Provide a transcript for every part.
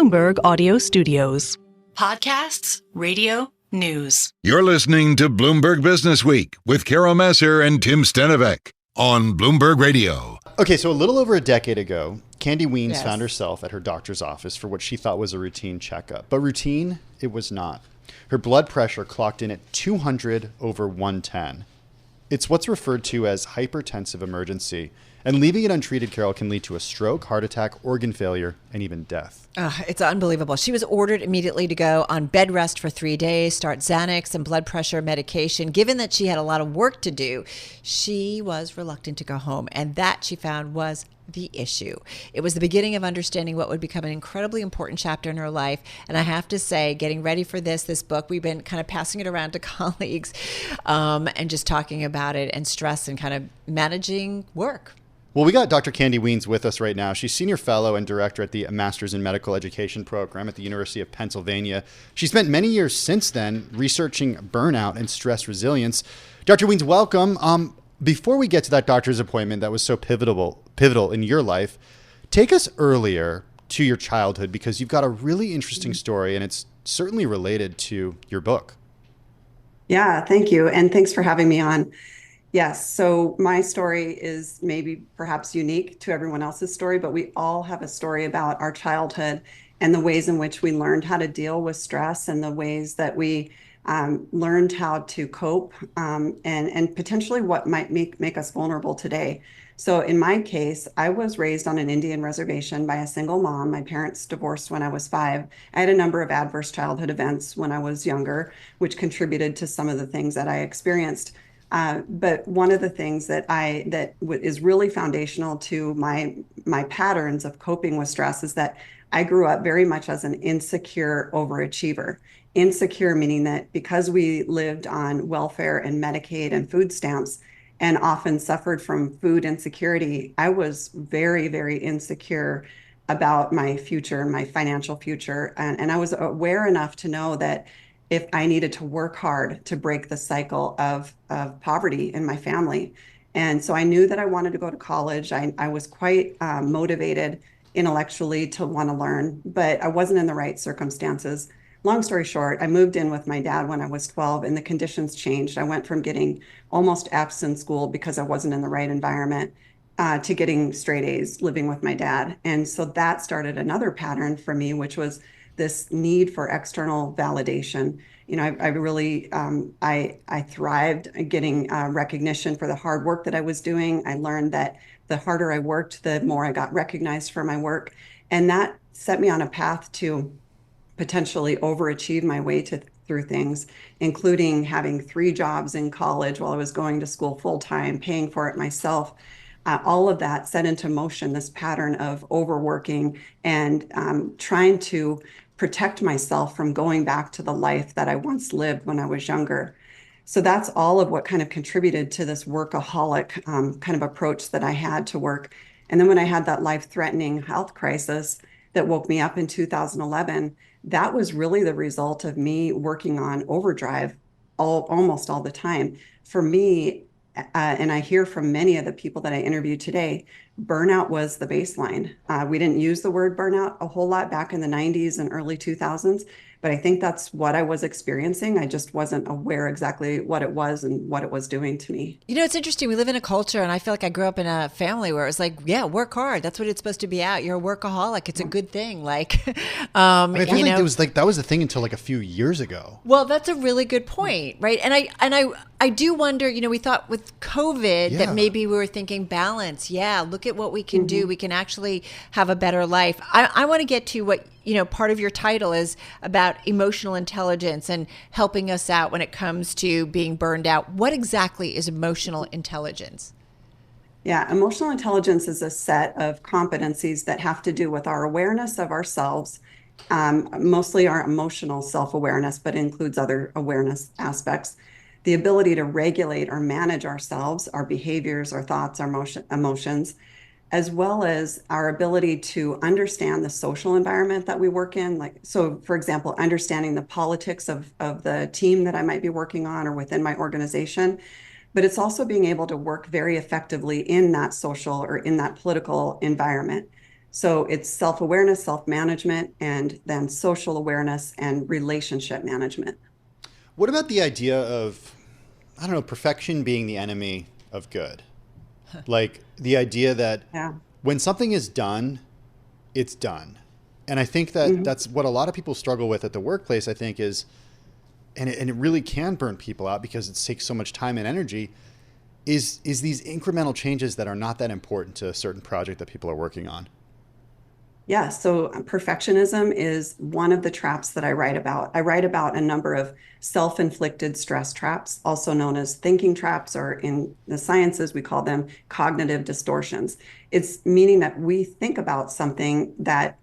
Bloomberg Audio Studios. Podcasts, radio, news. You're listening to Bloomberg Businessweek with Massar and Tim Stenovec on Bloomberg Radio. Okay, so a little over a decade ago, Kandi Wiens found herself at her doctor's office for what she thought was a routine checkup. But routine, it was not. Her blood pressure clocked in at 200 over 110. It's what's referred to as hypertensive emergency. And leaving it untreated, Carol, can lead to a stroke, heart attack, organ failure, and even death. It's unbelievable. She was ordered immediately to go on bed rest for 3 days, start Xanax and blood pressure medication. Given that she had a lot of work to do, she was reluctant to go home. And that, she found, was the issue. It was the beginning of understanding what would become an incredibly important chapter in her life. And I have to say, getting ready for this book, we've been kind of passing it around to colleagues and just talking about it and stress and kind of managing work. Well, we got Dr. Kandi Wiens with us right now. She's senior fellow and director at the Master's in Medical Education program at the University of Pennsylvania. She spent many years since then researching burnout and stress resilience. Dr. Wiens, welcome. Before we get to that doctor's appointment that was so pivotal in your life, take us earlier to your childhood, because you've got a really interesting story and it's certainly related to your book. Yeah, thank you. And thanks for having me on. Yes. So my story is maybe perhaps unique to everyone else's story, but we all have a story about our childhood and the ways in which we learned how to deal with stress and the ways that we learned how to cope and potentially what might make us vulnerable today. So in my case, I was raised on an Indian reservation by a single mom. My parents divorced when I was 5. I had a number of adverse childhood events when I was younger, which contributed to some of the things that I experienced. But one of the things that is really foundational to my patterns of coping with stress is that I grew up very much as an insecure overachiever. Insecure meaning that because we lived on welfare and Medicaid and food stamps and often suffered from food insecurity, I was very, very insecure about my future, my financial future. And I was aware enough to know that if I needed to work hard to break the cycle of poverty in my family. And so I knew that I wanted to go to college. I was quite motivated intellectually to want to learn, but I wasn't in the right circumstances. Long story short, I moved in with my dad when I was 12 and the conditions changed. I went from getting almost F's in school because I wasn't in the right environment to getting straight A's living with my dad. And so that started another pattern for me, which was this need for external validation. You know, I really, I thrived getting recognition for the hard work that I was doing. I learned that the harder I worked, the more I got recognized for my work. And that set me on a path to potentially overachieve my way through things, including having 3 jobs in college while I was going to school full time, paying for it myself. All of that set into motion this pattern of overworking and trying to protect myself from going back to the life that I once lived when I was younger. So that's all of what kind of contributed to this workaholic kind of approach that I had to work. And then when I had that life-threatening health crisis that woke me up in 2011, that was really the result of me working on overdrive almost all the time. For me, and I hear from many of the people that I interviewed today, burnout was the baseline. We didn't use the word burnout a whole lot back in the 90s and early 2000s, but I think that's what I was experiencing. I just wasn't aware exactly what it was and what it was doing to me. You know, it's interesting. We live in a culture, and I feel like I grew up in a family where it was like, yeah, work hard. That's what it's supposed to be at. You're a workaholic. It's a good thing. Like, I feel like it was like that was the thing until like a few years ago. Well, that's a really good point, right? And I do wonder. You know, we thought with COVID that maybe we were thinking balance. Yeah, look at what we can do. We can actually have a better life. I want to get to what, you know, part of your title is about emotional intelligence and helping us out when it comes to being burned out. What exactly is emotional intelligence? Yeah, emotional intelligence is a set of competencies that have to do with our awareness of ourselves, mostly our emotional self-awareness, but includes other awareness aspects. The ability to regulate or manage ourselves, our behaviors, our thoughts, our emotions, as well as our ability to understand the social environment that we work in. Like, so for example, understanding the politics of the team that I might be working on or within my organization, but it's also being able to work very effectively in that social or in that political environment. So it's self-awareness, self-management, and then social awareness and relationship management. What about the idea of, I don't know, perfection being the enemy of good? Like the idea that Yeah. when something is done, it's done. And I think that that's what a lot of people struggle with at the workplace, I think is, and it really can burn people out because it takes so much time and energy, is these incremental changes that are not that important to a certain project that people are working on. Yeah, so perfectionism is one of the traps that I write about. I write about a number of self-inflicted stress traps, also known as thinking traps, or in the sciences, we call them cognitive distortions. It's meaning that we think about something that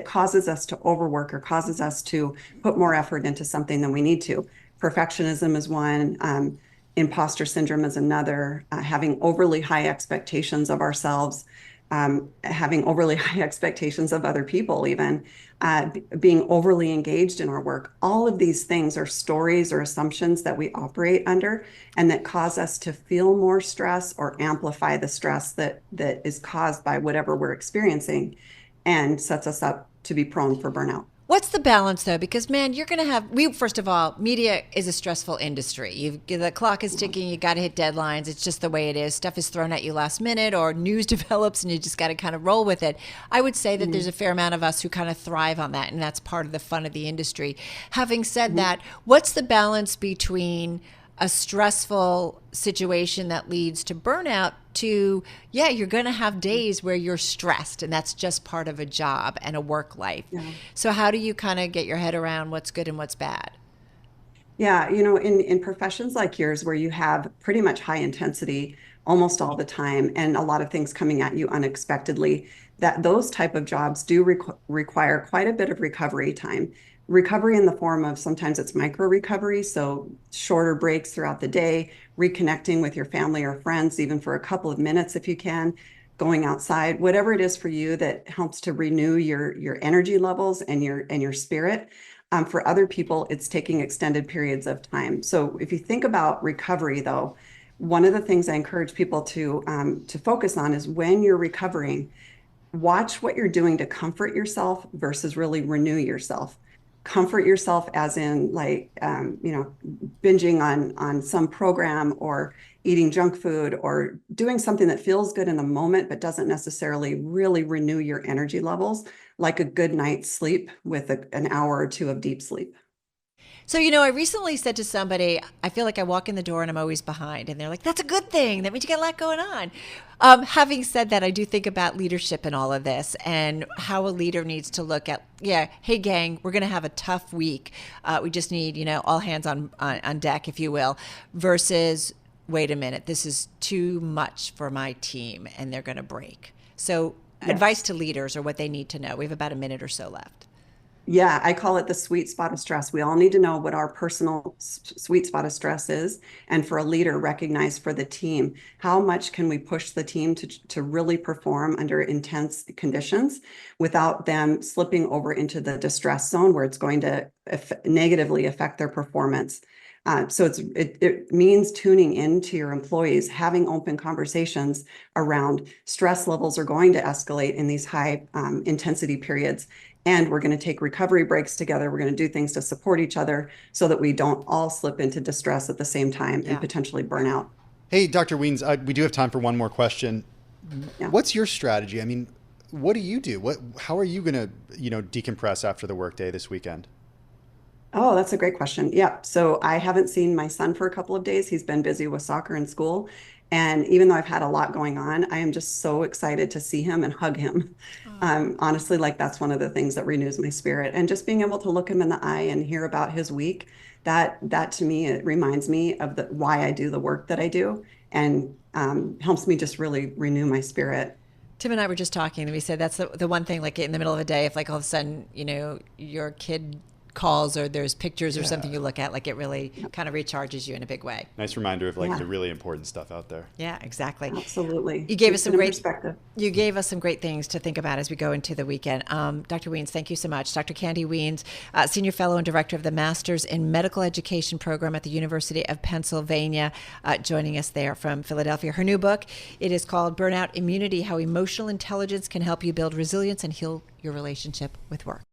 causes us to overwork or causes us to put more effort into something than we need to. Perfectionism is one. Imposter syndrome is another. Having overly high expectations of ourselves, having overly high expectations of other people, even being overly engaged in our work. All of these things are stories or assumptions that we operate under and that cause us to feel more stress or amplify the stress that is caused by whatever we're experiencing and sets us up to be prone for burnout. What's the balance though? Because man, you're going to have, first of all, media is a stressful industry. The clock is ticking. You got to hit deadlines. It's just the way it is. Stuff is thrown at you last minute or news develops and you just got to kind of roll with it. I would say that there's a fair amount of us who kind of thrive on that. And that's part of the fun of the industry. Having said that, what's the balance between a stressful situation that leads to burnout to, yeah, you're going to have days where you're stressed and that's just part of a job and a work life. Yeah. So how do you kind of get your head around what's good and what's bad? Yeah, in professions like yours where you have pretty much high intensity almost all the time and a lot of things coming at you unexpectedly, that those type of jobs do require quite a bit of recovery time. Recovery in the form of sometimes it's micro recovery, so shorter breaks throughout the day, reconnecting with your family or friends, even for a couple of minutes if you can, going outside, whatever it is for you that helps to renew your energy levels and your spirit. For other people, it's taking extended periods of time. So if you think about recovery, though, one of the things I encourage people to focus on is when you're recovering, watch what you're doing to comfort yourself versus really renew yourself. Comfort yourself as in binging on some program or eating junk food or doing something that feels good in the moment but doesn't necessarily really renew your energy levels, like a good night's sleep with an hour or two of deep sleep. So, I recently said to somebody, I feel like I walk in the door and I'm always behind. And they're like, that's a good thing. That means you got a lot going on. Having said that, I do think about leadership in all of this and how a leader needs to look at, hey, gang, we're going to have a tough week. We just need, all hands on deck, if you will, versus, wait a minute, this is too much for my team and they're going to break. So advice to leaders or what they need to know. We have about a minute or so left. Yeah, I call it the sweet spot of stress. We all need to know what our personal sweet spot of stress is. And for a leader, recognize for the team, how much can we push the team to really perform under intense conditions without them slipping over into the distress zone where it's going to negatively affect their performance. So it means tuning into your employees, having open conversations around stress levels are going to escalate in these high intensity periods. And we're going to take recovery breaks together. We're going to do things to support each other so that we don't all slip into distress at the same time and potentially burn out. Hey, Dr. Wiens, we do have time for one more question. Yeah. What's your strategy? I mean, what do you do? How are you going to, decompress after the workday this weekend? Oh, that's a great question. Yeah. So I haven't seen my son for a couple of days. He's been busy with soccer and school. And even though I've had a lot going on, I am just so excited to see him and hug him. Honestly, like that's one of the things that renews my spirit. And just being able to look him in the eye and hear about his week, that to me, it reminds me of why I do the work that I do and helps me just really renew my spirit. Tim and I were just talking and we said that's the one thing, like in the middle of a day, if like all of a sudden, your kid calls or there's pictures or something you look at, like it really kind of recharges you in a big way. Nice reminder of like the really important stuff out there. Yeah, exactly. Absolutely. You gave us some great perspective. You gave us some great things to think about as we go into the weekend. Dr. Wiens, thank you so much. Dr. Kandi Wiens, Senior Fellow and Director of the Masters in Medical Education program at the University of Pennsylvania, joining us there from Philadelphia. Her new book, it is called Burnout: Immunity: How Emotional Intelligence Can Help You Build Resilience and Heal Your Relationship with Work.